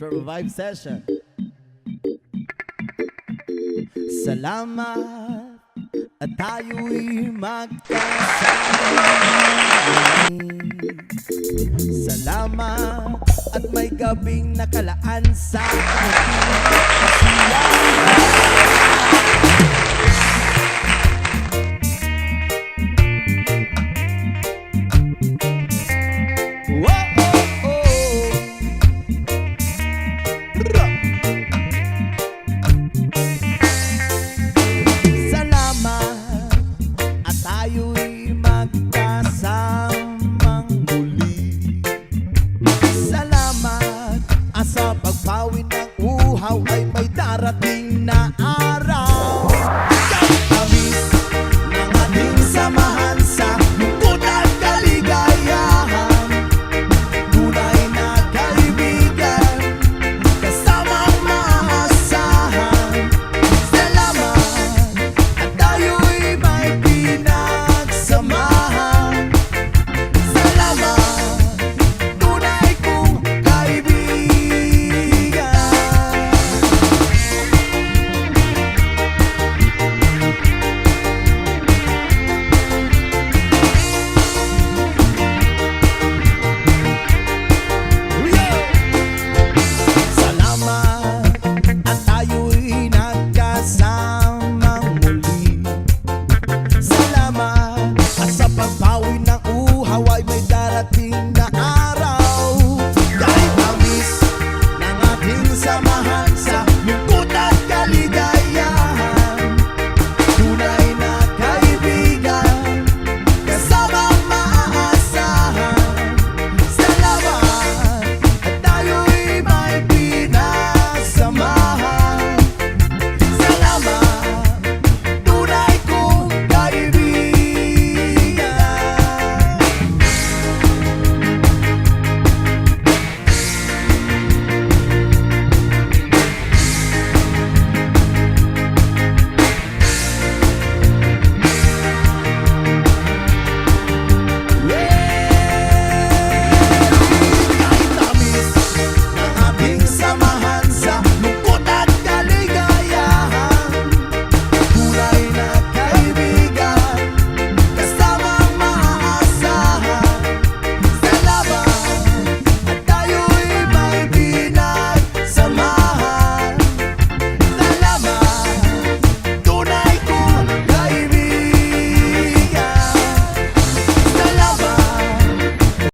for Revive Session. Salamat at tayo'y magkasama. Salamat at may gabing nakalaan sa sa pagpawid ng uhaw ay may darating na araw. Tamis ng ating samahan sa lungkot at kaligayahan. Tunay na kaibigan, kasamang maasahan. Salamat at tayo'y may pinagsamahan. Salamat, tunay kong kaibigan. Salamat at sa pagbawi ng uhaw ay may darating